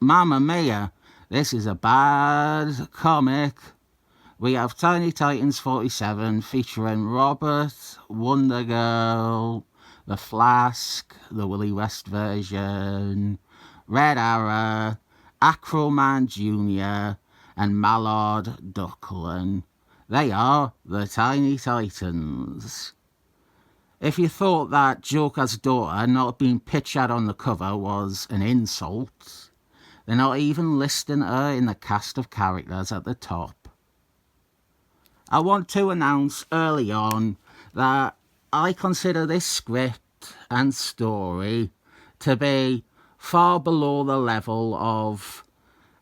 Mamma mia, this is a bad comic. We have Tiny Titans 47 featuring Robert, Wonder Girl, The Flask, the Willie West version, Red Arrow, Acroman Jr., and Mallard Duckling. They are the Tiny Titans. If you thought that Joker's daughter not being pictured on the cover was an insult, they're not even listing her in the cast of characters at the top. I want to announce early on that I consider this script and story to be far below the level of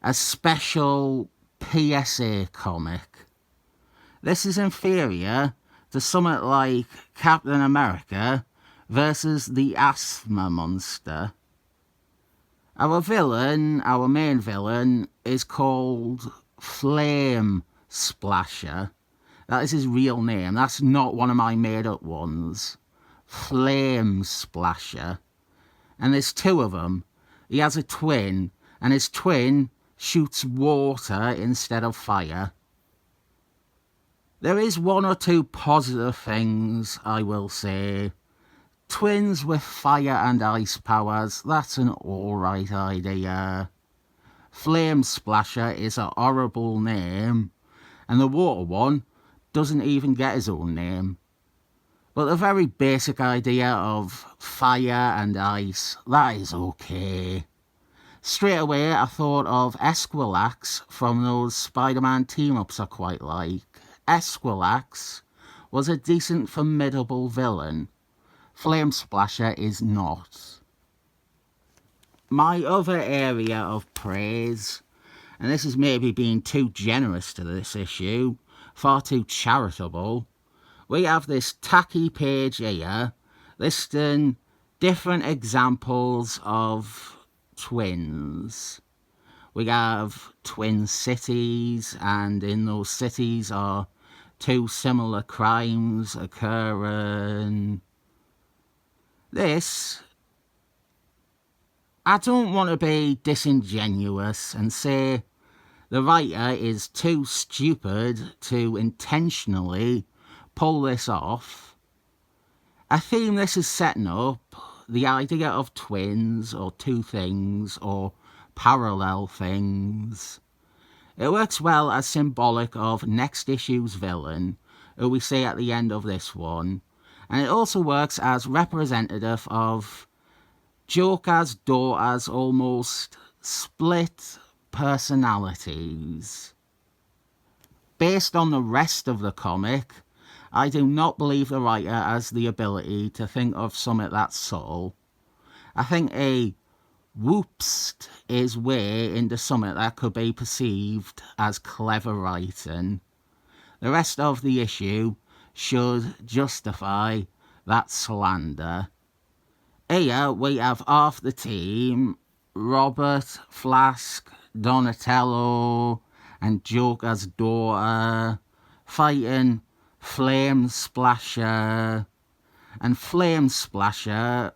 a special PSA comic. This is inferior to something like Captain America versus the Asthma Monster. Our main villain, is called Flame Splasher. That is his real name. That's not one of my made-up ones. Flame Splasher. And there's two of them. He has a twin, and his twin shoots water instead of fire. There is one or two positive things, I will say. Twins with fire and ice powers, that's an alright idea. Flame Splasher is a horrible name, and the water one doesn't even get his own name. But the very basic idea of fire and ice, that is okay. Straight away I thought of Esquilax from those Spider-Man team-ups I quite like. Esquilax was a decent, formidable villain. Flame Splasher is not. My other area of praise, and this is maybe being too generous to this issue, far too charitable, we have this tacky page here listing different examples of twins. We have twin cities, and in those cities are two similar crimes occurring. This, I don't want to be disingenuous and say the writer is too stupid to intentionally pull this off. A theme this is setting up, the idea of twins or two things or parallel things, it works well as symbolic of next issue's villain, who we see at the end of this one, and it also works as representative of Joker's daughter's almost split personalities. Based on the rest of the comic, I do not believe the writer has the ability to think of something that subtle. I think a whoopst is way into something that could be perceived as clever writing. The rest of the issue should justify that slander. Here we have half the team, Robert, Flask, Donatello, and Joker's daughter, fighting Flame Splasher. And Flame Splasher,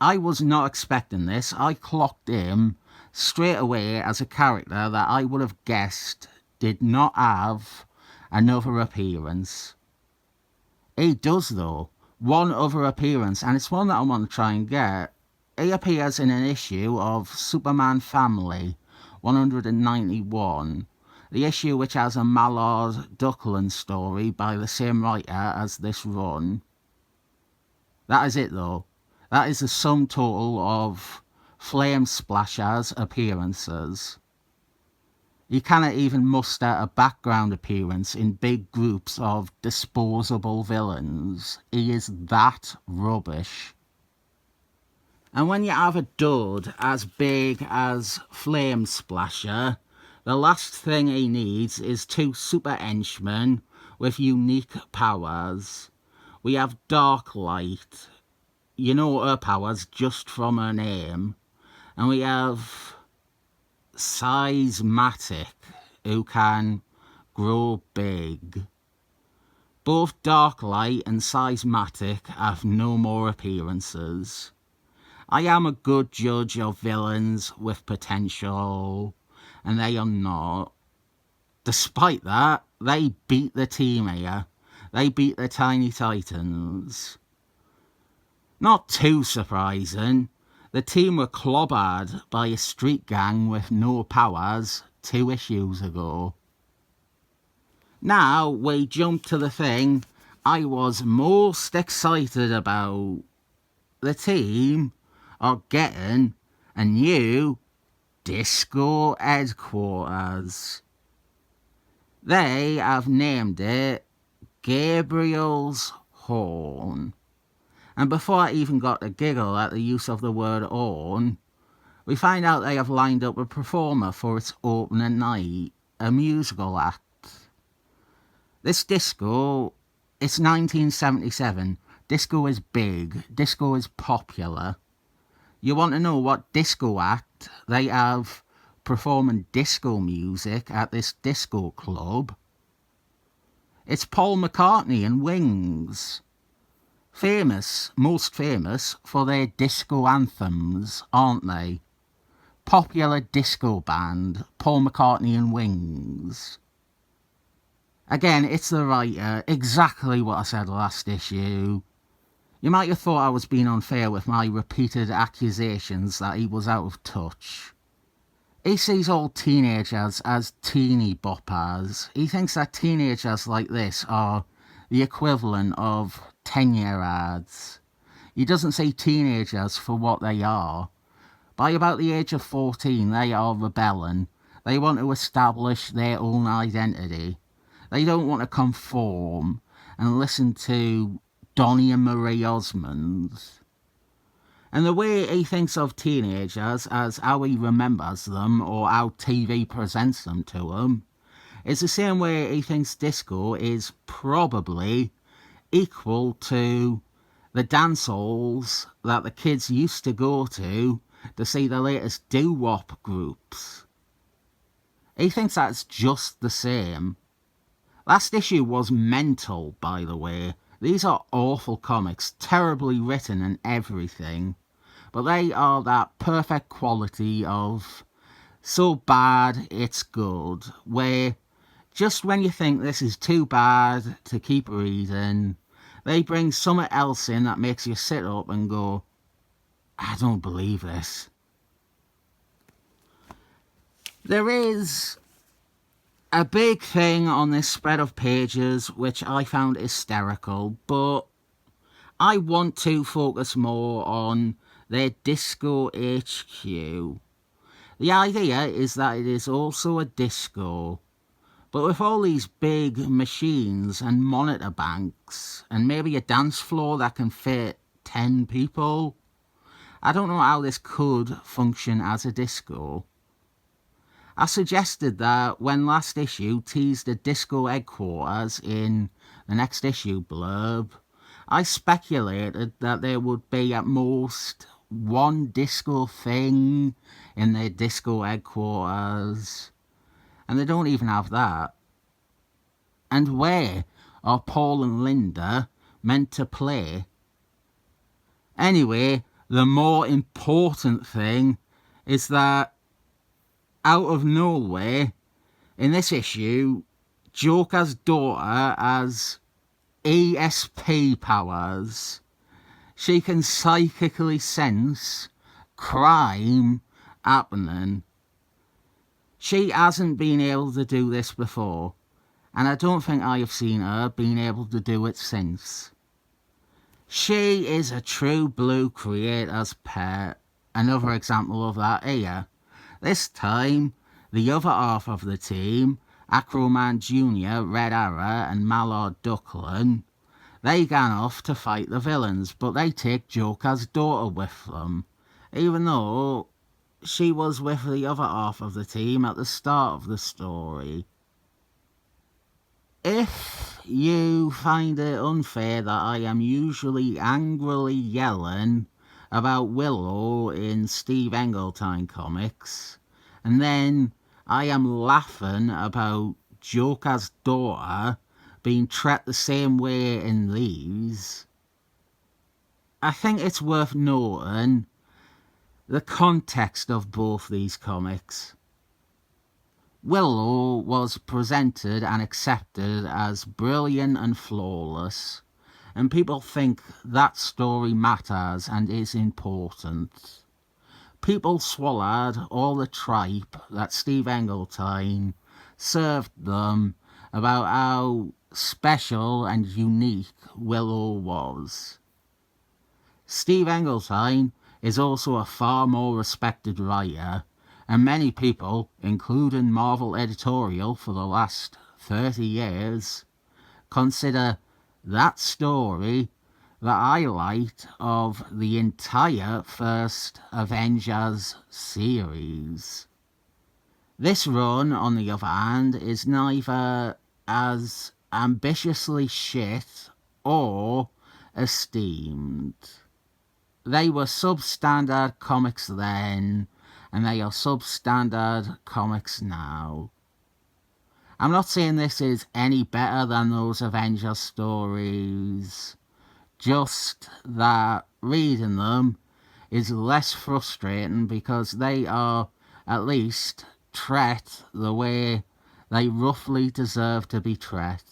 I was not expecting this. I clocked him straight away as a character that I would have guessed did not have another appearance. He does though. One other appearance, and it's one that I want to try and get. He appears in an issue of Superman Family 191, the issue which has a Mallard Duckling story by the same writer as this run. That is it though. That is the sum total of Flame Splasher's appearances. He cannot even muster a background appearance in big groups of disposable villains. He is that rubbish. And when you have a dud as big as Flame Splasher, the last thing he needs is two super henchmen with unique powers. We have Dark Light. You know her powers just from her name. And we have Seismatic, who can grow big. Both Darklight and Seismatic have no more appearances. I am a good judge of villains with potential, and they are not. Despite that, they beat the team here. They beat the Tiny Titans. Not too surprising. The team were clobbered by a street gang with no powers 2 issues ago. Now we jump to the thing I was most excited about. The team are getting a new disco headquarters. They have named it Gabriel's Horn. And before I even got a giggle at the use of the word horn, we find out they have lined up a performer for its opening night, a musical act. This disco, it's 1977. Disco is big. Disco is popular. You want to know what disco act they have performing disco music at this disco club? It's Paul McCartney and Wings. Famous, most famous for their disco anthems, aren't they? Popular disco band, Paul McCartney and Wings. Again, it's the writer, exactly what I said last issue. You might have thought I was being unfair with my repeated accusations that he was out of touch. He sees all teenagers as teeny boppers. He thinks that teenagers like this are the equivalent of 10-year-olds. He doesn't see teenagers for what they are. By about the age of 14, they are rebelling. They want to establish their own identity. They don't want to conform and listen to Donny and Marie Osmond. And the way he thinks of teenagers as how he remembers them or how TV presents them to him is the same way he thinks disco is probably equal to the dance halls that the kids used to go to see the latest doo-wop groups. He thinks that's just the same. Last issue was mental, by the way. These are awful comics, terribly written and everything. But they are that perfect quality of so bad it's good, where just when you think this is too bad to keep reading, they bring something else in that makes you sit up and go, I don't believe this. There is a big thing on this spread of pages which I found hysterical, but I want to focus more on their Disco HQ. The idea is that it is also a disco, but with all these big machines and monitor banks and maybe a dance floor that can fit 10 people, I don't know how this could function as a disco. I suggested that when last issue teased a disco headquarters in the next issue blurb, I speculated that there would be at most one disco thing in their disco headquarters, and they don't even have that. And where are Paul and Linda meant to play? Anyway, the more important thing is that out of nowhere, in this issue, Joker's daughter has ESP powers. She can psychically sense crime happening. She hasn't been able to do this before, and I don't think I have seen her being able to do it since. She is a true blue creator's pet. Another example of that here. This time, the other half of the team, Acroman Jr., Red Arrow and Mallard Duckland, they gone off to fight the villains, but they take Joker's daughter with them, even though she was with the other half of the team at the start of the story. If you find it unfair that I am usually angrily yelling about Willow in Steve Engeltine comics, and then I am laughing about Joker's daughter being treated the same way in these, I think it's worth noting The context of both these comics. Willow was presented and accepted as brilliant and flawless, and people think that story matters and is important. People swallowed all the tripe that Steve Engeltine served them about how special and unique Willow was. Steve Engeltine is also a far more respected writer, and many people, including Marvel editorial for the last 30 years, consider that story the highlight of the entire first Avengers series. This run, on the other hand, is neither as ambitiously shit or esteemed. They were substandard comics then, and they are substandard comics now. I'm not saying this is any better than those Avengers stories, just that reading them is less frustrating because they are at least treated the way they roughly deserve to be treated.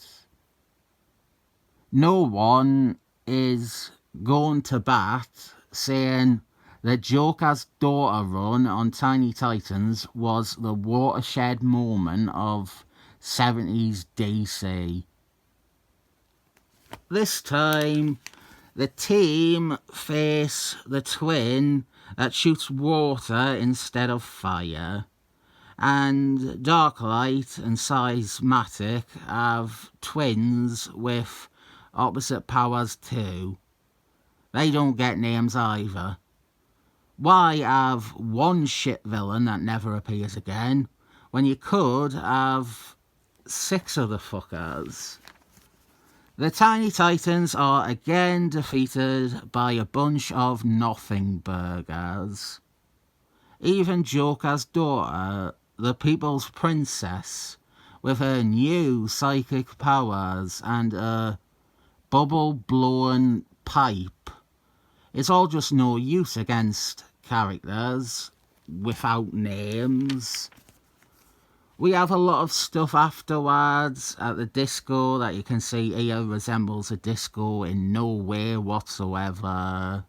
No one is going to bat saying the Joker's Daughter run on Tiny Titans was the watershed moment of 70s DC. This time, the team face the twin that shoots water instead of fire, and Darklight and Seismatic have twins with opposite powers too. They don't get names either. Why have one shit villain that never appears again when you could have 6 of the fuckers? The Tiny Titans are again defeated by a bunch of nothing burgers. Even Joker's daughter, the People's Princess, with her new psychic powers and a bubble-blowing pipe, it's all just no use against characters without names. We have a lot of stuff afterwards at the disco that you can see here resembles a disco in no way whatsoever.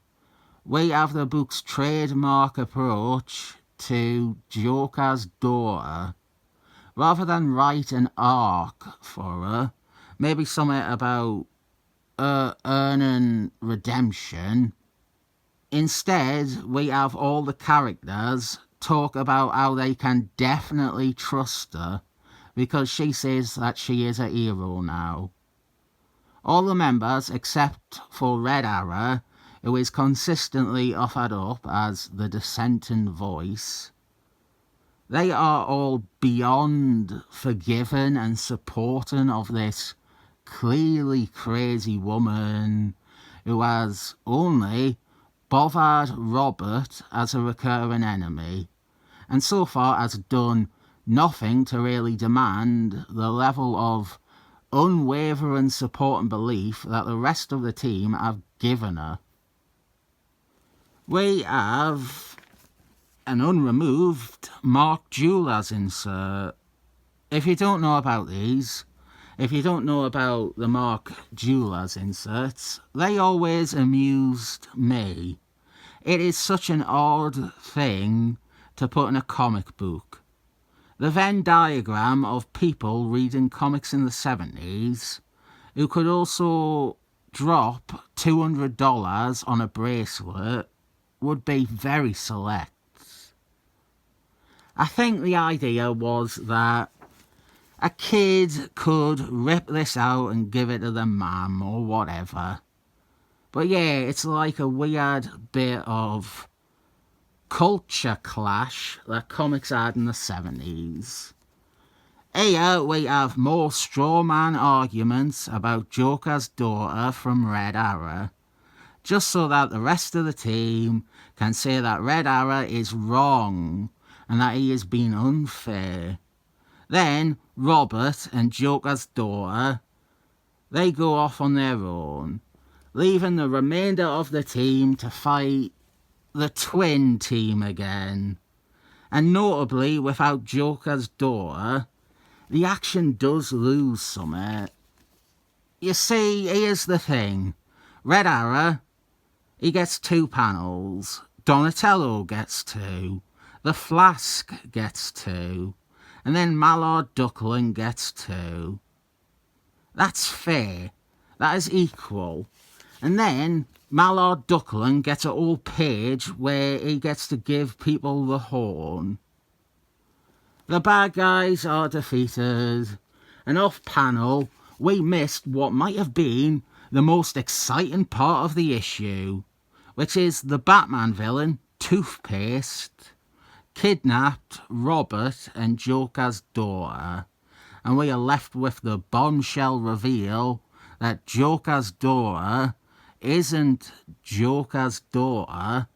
We have the book's trademark approach to Joker's daughter. Rather than write an arc for her, maybe something about earning redemption, instead, we have all the characters talk about how they can definitely trust her because she says that she is a hero now. All the members, except for Red Arrow, who is consistently offered up as the dissenting voice, they are all beyond forgiving and supporting of this clearly crazy woman who has only bothered Robert as a recurring enemy, and so far has done nothing to really demand the level of unwavering support and belief that the rest of the team have given her. We have an unremoved Mark Duela's insert. If you don't know about these, if you don't know about the Mark Duela's inserts, they always amused me. It is such an odd thing to put in a comic book. The Venn diagram of people reading comics in the 70s who could also drop $200 on a bracelet would be very select. I think the idea was that a kid could rip this out and give it to the mum or whatever. But yeah, it's like a weird bit of culture clash that comics had in the 70s. Here we have more strawman arguments about Joker's daughter from Red Arrow, just so that the rest of the team can say that Red Arrow is wrong and that he is being unfair. Then Robert and Joker's daughter, they go off on their own, leaving the remainder of the team to fight the twin team again. And notably, without Joker's daughter, the action does lose something. You see, here's the thing. Red Arrow, he gets 2 panels. Donatello gets 2. The Flask gets 2. And then Mallard Duckling gets 2. That's fair. That is equal. And then Mallard Duckling gets a whole page where he gets to give people the horn. The bad guys are defeated. And off panel, we missed what might have been the most exciting part of the issue, which is the Batman villain, Toothpaste, kidnapped Robert and Joker's daughter. And we are left with the bombshell reveal that Joker's daughter isn't Joker's daughter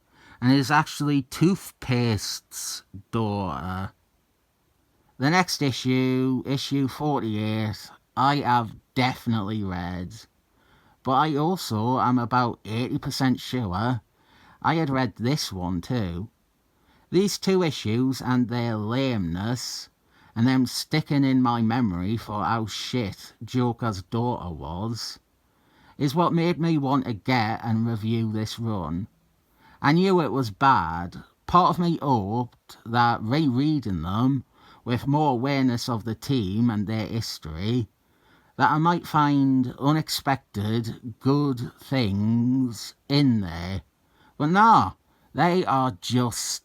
and is actually Toothpaste's daughter. The next issue, issue 48, I have definitely read. But I also am about 80% sure I had read this one too. These 2 issues and their lameness, and them sticking in my memory for how shit Joker's daughter was, is what made me want to get and review this run. I knew it was bad. Part of me hoped that rereading them, with more awareness of the team and their history, that I might find unexpected good things in there. But no, they are just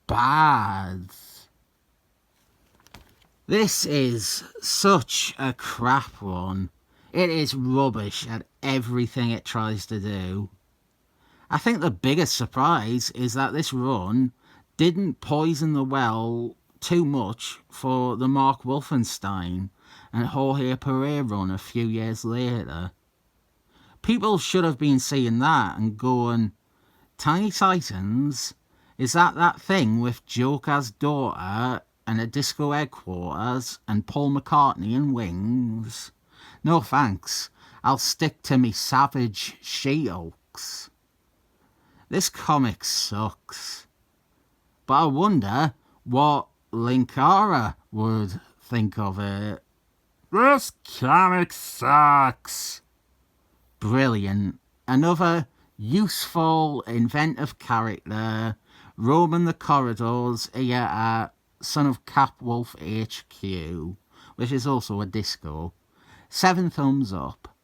bad. This is such a crap one. It is rubbish at everything it tries to do. I think the biggest surprise is that this run didn't poison the well too much for the Mark Wolfenstein and Jorge Perez run a few years later. People should have been seeing that and going, Tiny Titans, is that thing with Joker's daughter and a disco headquarters and Paul McCartney and wings? No thanks, I'll stick to me Savage She-Hulks. This comic sucks. But I wonder what Linkara would think of it. This comic sucks. Brilliant. Another useful, inventive character roaming the corridors here at Son of Capwolf HQ, which is also a disco. 7 thumbs up.